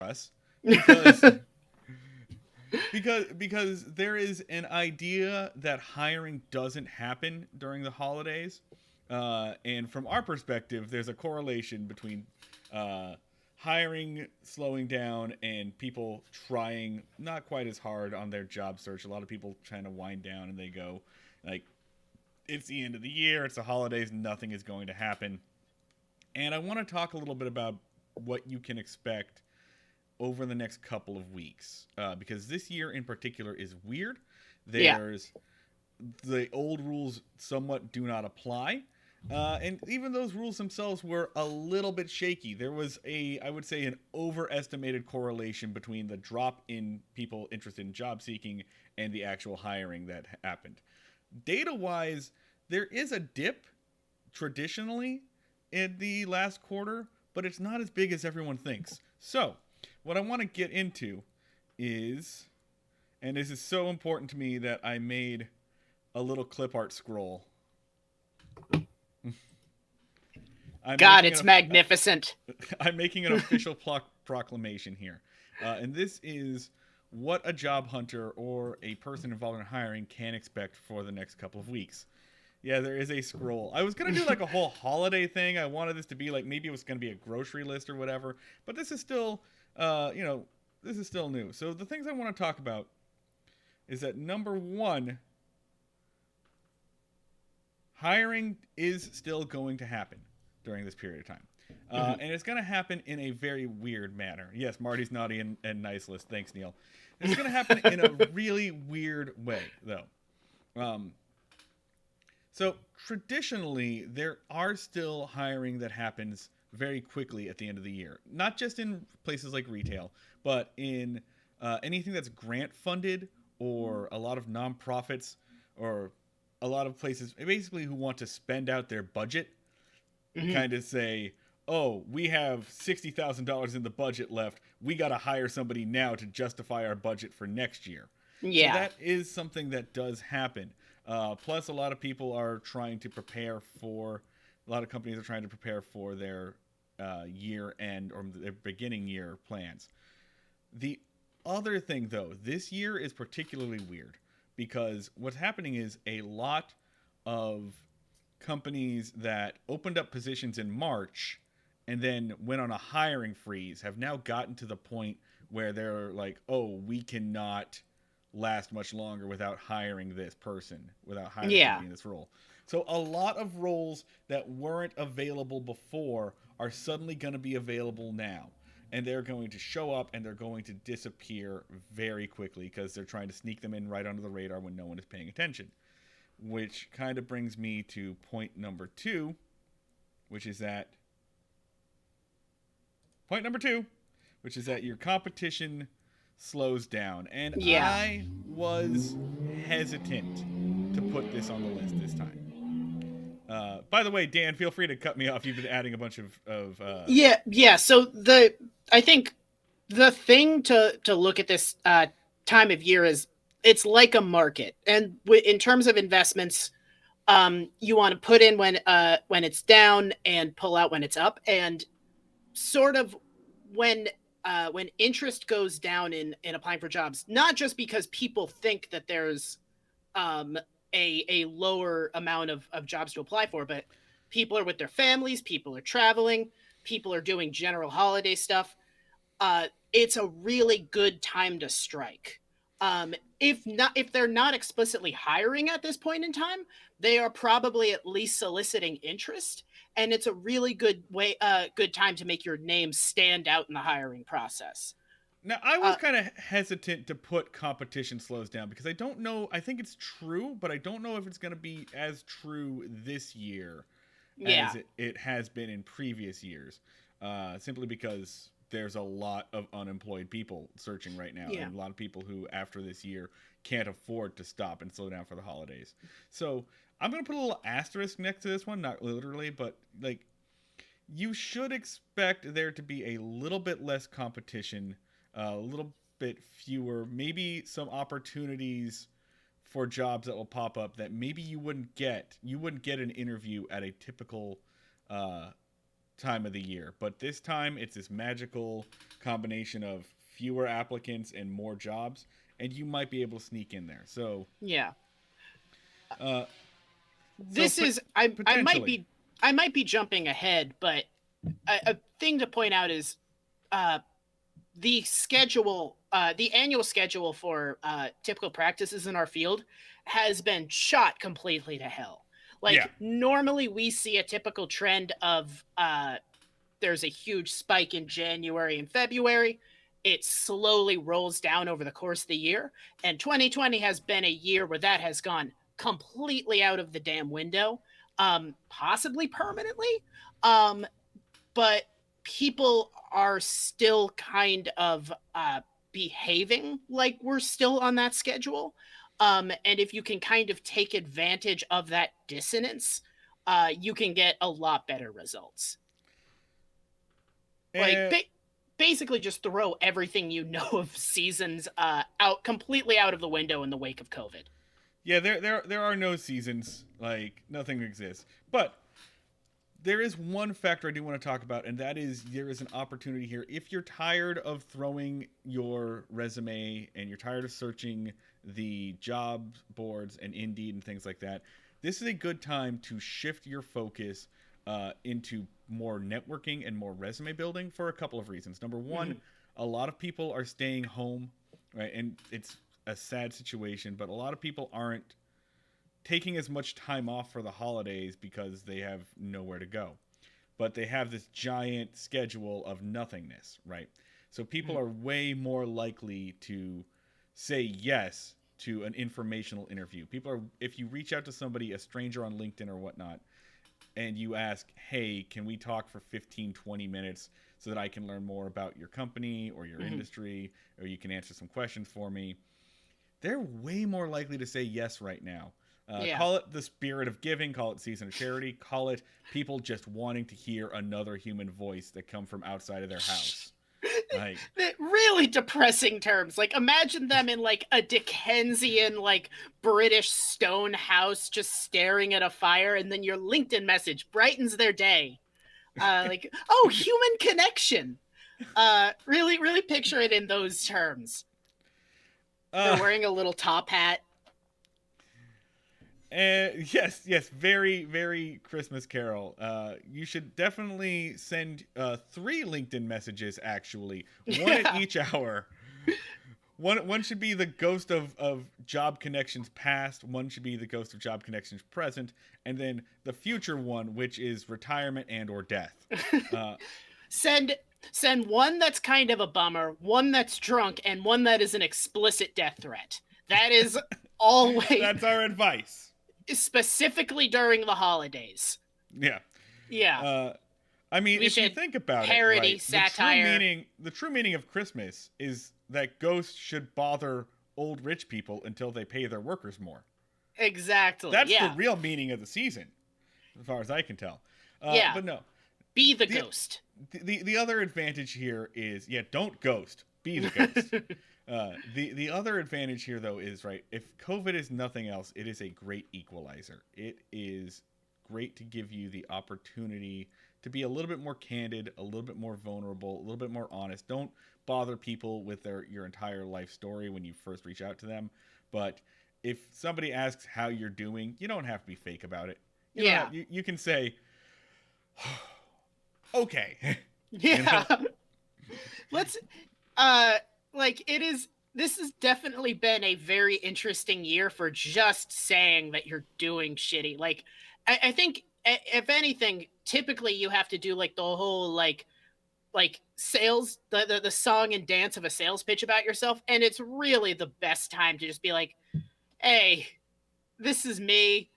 us because because there is an idea that hiring doesn't happen during the holidays, and from our perspective, there's a correlation between uh, hiring slowing down and people trying not quite as hard on their job search. A lot of people trying to wind down and they go like, it's the end of the year, it's the holidays, nothing is going to happen. And I want to talk a little bit about what you can expect over the next couple of weeks, because this year in particular is weird. Yeah. There's the old rules somewhat do not apply. And even those rules themselves were a little bit shaky. There was I would say, an overestimated correlation between the drop in people interested in job seeking and the actual hiring that happened. Data wise, there is a dip traditionally in the last quarter, but it's not as big as everyone thinks. So, what I want to get into is, and this is so important to me that I made a little clip art scroll. I'm God, making it's magnificent. I'm making an official proclamation here, and this is what a job hunter or a person involved in hiring can expect for the next couple of weeks. Yeah, there is a scroll. I was gonna do like a whole holiday thing. I wanted this to be like, maybe it was gonna be a grocery list or whatever, but this is still, this is still new. So the things I want to talk about is that number one, hiring is still going to happen during this period of time. Mhm. And it's going to happen in a very weird manner. Yes, Marty's naughty and nice list. Thanks, Neil. It's going to happen in a really weird way, though. Um, so, traditionally, there are still hiring that happens very quickly at the end of the year. Not just in places like retail, but in anything that's grant funded, or a lot of nonprofits, or a lot of places basically who want to spend out their budget, Mhm. kind of say, oh, we have $60,000 in the budget left. We got to hire somebody now to justify our budget for next year. So Yeah. that is something that does happen. Plus, a lot of people are trying to prepare for, a lot of companies are trying to prepare for their year end or their beginning year plans. The other thing, though, this year is particularly weird because what's happening is a lot of companies that opened up positions in March and then went on a hiring freeze have now gotten to the point where they're like, oh, we cannot last much longer without hiring this person, without hiring Yeah. somebody in this role. So a lot of roles that weren't available before are suddenly going to be available now. And they're going to show up and they're going to disappear very quickly because they're trying to sneak them in right under the radar when no one is paying attention. Which kind of brings me to point number two, which is that point number two, which is that your competition slows down. And Yeah. I was hesitant to put this on the list this time. By the way, Dan, feel free to cut me off. You've been adding a bunch of Yeah. Yeah. So I think the thing to look at this time of year is it's like a market, and in terms of investments, you want to put in when it's down and pull out when it's up, and sort of when when interest goes down in applying for jobs, not just because people think that there's um, a lower amount of jobs to apply for, but people are with their families, people are traveling, people are doing general holiday stuff. It's a really good time to strike. If they're not explicitly hiring at this point in time, they are probably at least soliciting interest, and it's a really good time to make your name stand out in the hiring process. Now, I was Uh, kind of hesitant to put competition slows down because I don't know. I think it's true, but I don't know if it's going to be as true this year as yeah, it has been in previous years. Simply because there's a lot of unemployed people searching right now, yeah. and a lot of people who, after this year, can't afford to stop and slow down for the holidays. So I'm going to put a little asterisk next to this one, not literally, but like, you should expect there to be a little bit less competition, a little bit fewer, maybe some opportunities for jobs that will pop up that maybe you wouldn't get. You wouldn't get an interview at a typical uh, time of the year, but this time it's this magical combination of fewer applicants and more jobs, and you might be able to sneak in there. So, Yeah. uh, so This is I might potentially, be jumping ahead, but a thing to point out is uh the schedule, the annual schedule for typical practices in our field has been shot completely to hell. yeah, Like normally we see a typical trend of there's a huge spike in January and February. It slowly rolls down over the course of the year. And 2020 has been a year where that has gone completely out of the damn window, possibly permanently. Um, but people are still kind of behaving like we're still on that schedule. And if you can kind of take advantage of that dissonance, you can get a lot better results. Like, and basically, just throw everything you know of seasons out completely out of the window in the wake of COVID. yeah, there are no seasons, like nothing exists. But there is one factor I do want to talk about, and that is there is an opportunity here. If you're tired of throwing your resume and you're tired of searching the job boards and Indeed and things like that, this is a good time to shift your focus into more networking and more resume building for a couple of reasons. Number one, Mm-hmm. a lot of people are staying home, right? And it's a sad situation, but a lot of people aren't taking as much time off for the holidays because they have nowhere to go. But they have this giant schedule of nothingness, right? So people Mm-hmm. are way more likely to say yes to an informational interview. People are, if you reach out to somebody, a stranger on LinkedIn or whatnot, and you ask, hey, can we talk for 15, 20 minutes so that I can learn more about your company or your Mm-hmm. industry, or you can answer some questions for me, they're way more likely to say yes right now. Yeah. Call it the spirit of giving, call it season of charity, call it people just wanting to hear another human voice that come from outside of their house. Like, Really depressing terms. Like imagine them in like a Dickensian like British stone house just staring at a fire and then your LinkedIn message brightens their day. Like, oh, human connection. Really picture it in those terms. They're uh, wearing a little top hat. yes, very, very Christmas Carol. You should definitely send three LinkedIn messages, actually, one at Yeah. each hour. One should be the ghost of job connections past, one should be the ghost of job connections present, and then the future one, which is retirement and or death. Uh, send send one that's kind of a bummer, one that's drunk, and one that is an explicit death threat. That is always that's our advice. specifically during the holidays. Yeah. Yeah. Uh, I mean, We if you should think about it, parody right, satire. the true meaning of Christmas is that ghosts should bother old rich people until they pay their workers more. Exactly. That's the Yeah. real meaning of the season, as far as I can tell. Yeah. But no, Be the the, ghost. the other advantage here is, yeah, don't ghost, be the ghost. The other advantage here though is, right, if COVID is nothing else, it is a great equalizer. It is great to give you the opportunity to be a little bit more candid, a little bit more vulnerable, a little bit more honest. Don't bother people with your entire life story when you first reach out to them. But if somebody asks how you're doing, you don't have to be fake about it. You don't Yeah. have, you can say okay. You Yeah. know? Let's uh like it is this has definitely been a very interesting year for just saying that you're doing shitty. Like I think if anything, typically you have to do like the whole like sales the song and dance of a sales pitch about yourself, and it's really the best time to just be like, hey, this is me.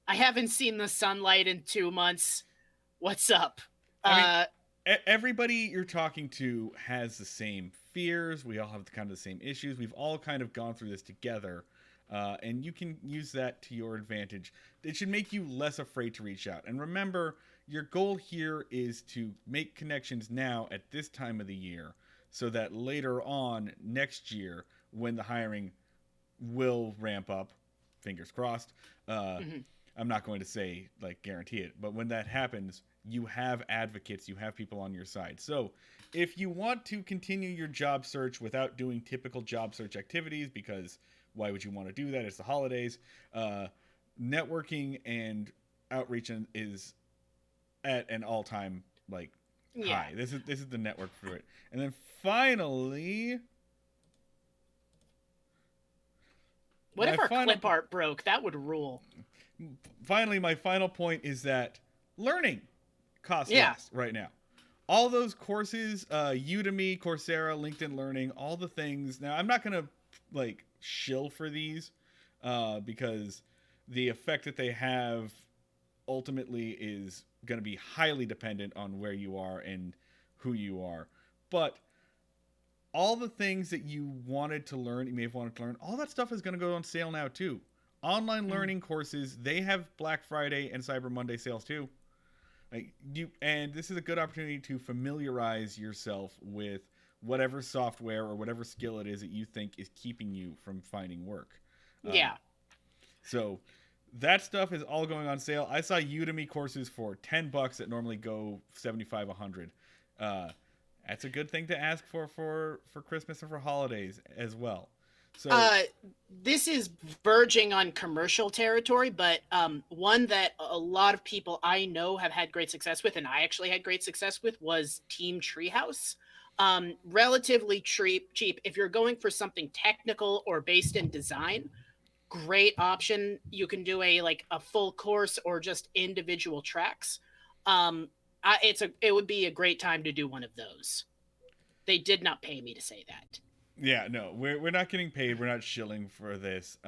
I haven't seen the sunlight in 2 months. What's up? I mean, uh everybody you're talking to has the same fears. We all have kind of the same issues. We've all kind of gone through this together, and you can use that to your advantage. It should make you less afraid to reach out. And remember, your goal here is to make connections now at this time of the year, so that later on next year, when the hiring will ramp up, fingers crossed. Uh, mhm. I'm not going to say like guarantee it, but when that happens, you have advocates, you have people on your side. So if you want to continue your job search without doing typical job search activities, because why would you want to do that? It's the holidays. Networking and outreach is at an all-time like Yeah. high. This is the network for it. And then finally, What my if our final clip art broke? That would rule. my final point is that learning costs Yeah. less right now. All those courses, Udemy, Coursera, LinkedIn Learning, all the things. Now, I'm not gonna like shill for these because the effect that they have ultimately is going to be highly dependent on where you are and who you are. But all the things that you wanted to learn, you may have wanted to learn, all that stuff is going to go on sale now too. Online learning courses, they have Black Friday and Cyber Monday sales too. Like and this is a good opportunity to familiarize yourself with whatever software or whatever skill it is that you think is keeping you from finding work. Um, Yeah. so that stuff is all going on sale. I saw Udemy courses for $10 that normally go 75, 100. That's a good thing to ask for Christmas and for holidays as well. So Uh, this is verging on commercial territory, but one that a lot of people I know have had great success with, and I actually had great success with, was Team Treehouse. Relatively cheap if you're going for something technical or based in design. Great option. You can do a full course or just individual tracks. It would be a great time to do one of those. They did not pay me to say that. yeah, no, we're not getting paid. We're not shilling for this.